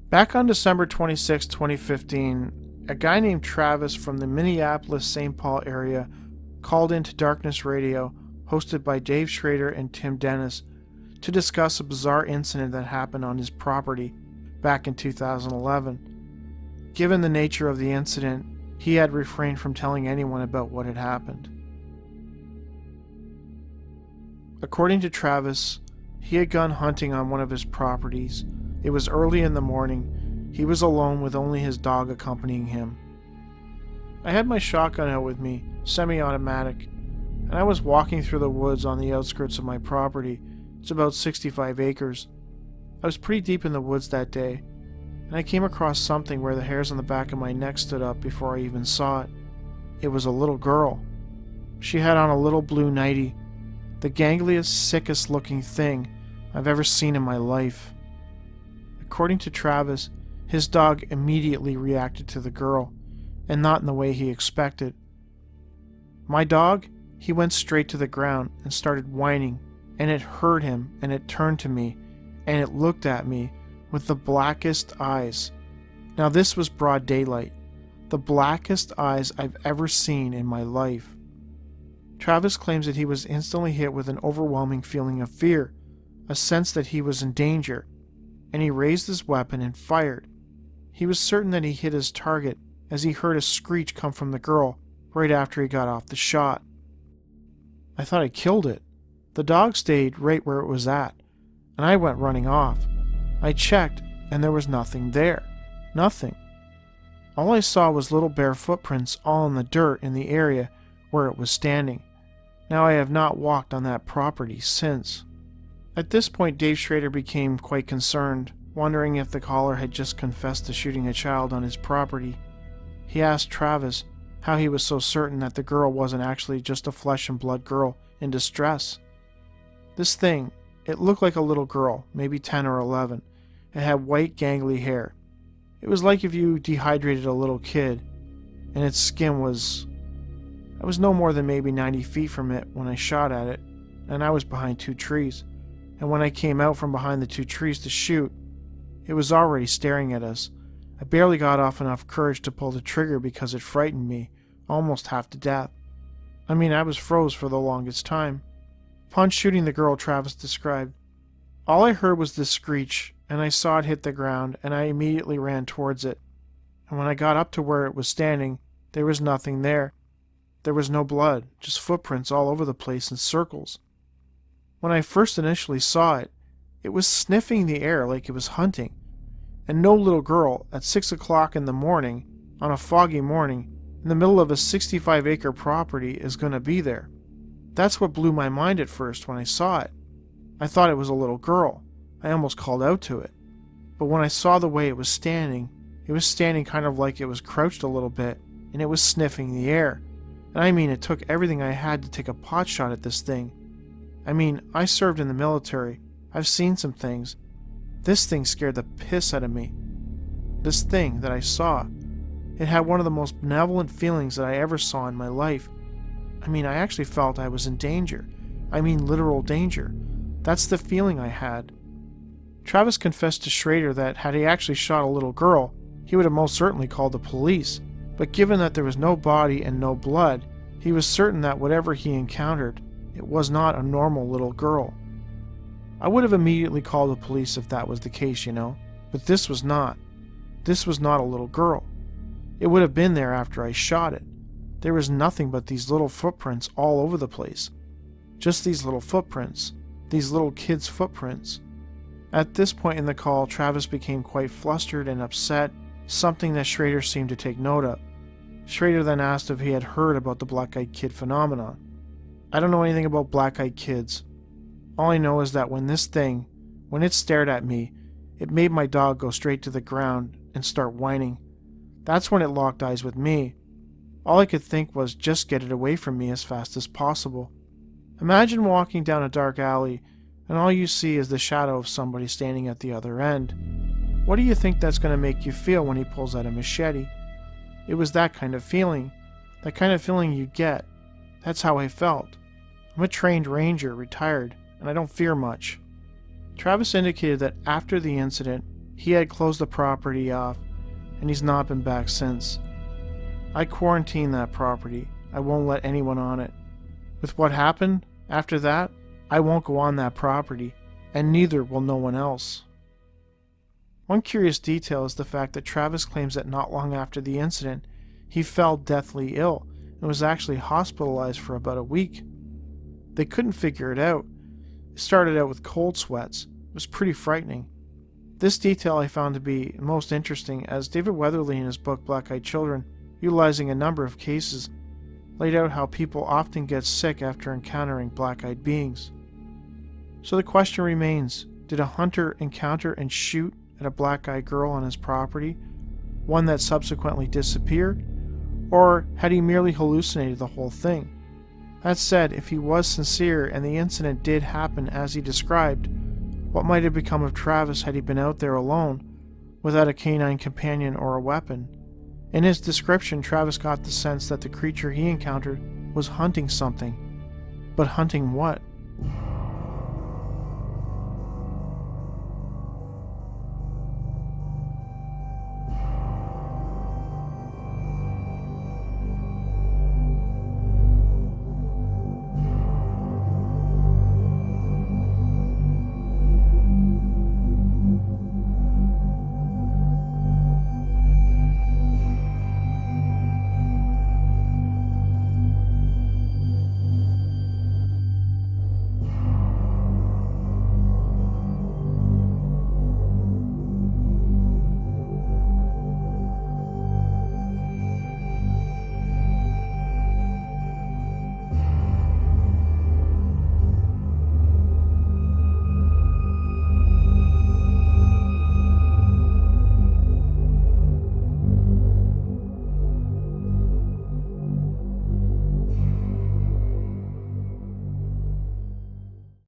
Back on December 26, 2015, a guy named Travis from the Minneapolis-Saint Paul area called into Darkness Radio, hosted by Dave Schrader and Tim Dennis, to discuss a bizarre incident that happened on his property back in 2011. Given the nature of the incident, he had refrained from telling anyone about what had happened. According to Travis, he had gone hunting on one of his properties. It was early in the morning. He was alone with only his dog accompanying him. I had my shotgun out with me, semi-automatic, and I was walking through the woods on the outskirts of my property. It's about 65 acres. I was pretty deep in the woods that day, and I came across something where the hairs on the back of my neck stood up before I even saw it. It was a little girl. She had on a little blue nightie, the gangliest, sickest looking thing I've ever seen in my life. According to Travis, his dog immediately reacted to the girl, and not in the way he expected. My dog, he went straight to the ground and started whining, and it hurt him, and it turned to me, and it looked at me with the blackest eyes. Now this was broad daylight, the blackest eyes I've ever seen in my life. Travis claims that he was instantly hit with an overwhelming feeling of fear, a sense that he was in danger, and he raised his weapon and fired. He was certain that he hit his target as he heard a screech come from the girl right after he got off the shot. I thought I killed it. The dog stayed right where it was at, and I went running off. I checked, and there was nothing there. Nothing. All I saw was little bare footprints all in the dirt in the area where it was standing. Now I have not walked on that property since. At this point, Dave Schrader became quite concerned, wondering if the caller had just confessed to shooting a child on his property. He asked Travis how he was so certain that the girl wasn't actually just a flesh and blood girl in distress. This thing, it looked like a little girl, maybe 10 or 11. It had white gangly hair. It was like if you dehydrated a little kid, and its skin was... I was no more than maybe 90 feet from it when I shot at it, and I was behind 2 trees. And when I came out from behind the 2 trees to shoot, it was already staring at us. I barely got off enough courage to pull the trigger because it frightened me, almost half to death. I mean, I was froze for the longest time. Upon shooting the girl Travis described, all I heard was this screech, and I saw it hit the ground, and I immediately ran towards it. And when I got up to where it was standing, there was nothing there. There was no blood, just footprints all over the place in circles. When I first initially saw it, it was sniffing the air like it was hunting. And no little girl at 6 o'clock in the morning, on a foggy morning, in the middle of a 65-acre property is going to be there. That's what blew my mind at first when I saw it. I thought it was a little girl. I almost called out to it. But when I saw the way it was standing kind of like it was crouched a little bit, and it was sniffing the air. And I mean, it took everything I had to take a pot shot at this thing. I mean, I served in the military. I've seen some things. This thing scared the piss out of me. This thing that I saw, it had one of the most benevolent feelings that I ever saw in my life. I mean, I actually felt I was in danger. I mean, literal danger. That's the feeling I had. Travis confessed to Schrader that had he actually shot a little girl, he would have most certainly called the police. But given that there was no body and no blood, he was certain that whatever he encountered, it was not a normal little girl. I would have immediately called the police if that was the case, you know, but this was not. This was not a little girl. It would have been there after I shot it. There was nothing but these little footprints all over the place. Just these little footprints. These little kids' footprints. At this point in the call, Travis became quite flustered and upset, something that Schrader seemed to take note of. Schrader then asked if he had heard about the black-eyed kid phenomenon. I don't know anything about black-eyed kids. All I know is that when it stared at me, it made my dog go straight to the ground and start whining. That's when it locked eyes with me. All I could think was just get it away from me as fast as possible. Imagine walking down a dark alley and all you see is the shadow of somebody standing at the other end. What do you think that's going to make you feel when he pulls out a machete? It was that kind of feeling. That kind of feeling you get. That's how I felt. I'm a trained ranger, retired, and I don't fear much. Travis indicated that after the incident, he had closed the property off, and he's not been back since. I quarantined that property. I won't let anyone on it. With what happened after that, I won't go on that property, and neither will no one else. One curious detail is the fact that Travis claims that not long after the incident, he fell deathly ill and was actually hospitalized for about a week. They couldn't figure it out. It started out with cold sweats. It was pretty frightening. This detail I found to be most interesting, as David Weatherly in his book Black-Eyed Children, utilizing a number of cases, laid out how people often get sick after encountering black-eyed beings. So the question remains, did a hunter encounter and shoot at a black-eyed girl on his property, one that subsequently disappeared, or had he merely hallucinated the whole thing? That said, if he was sincere and the incident did happen as he described, what might have become of Travis had he been out there alone, without a canine companion or a weapon? In his description, Travis got the sense that the creature he encountered was hunting something. But hunting what?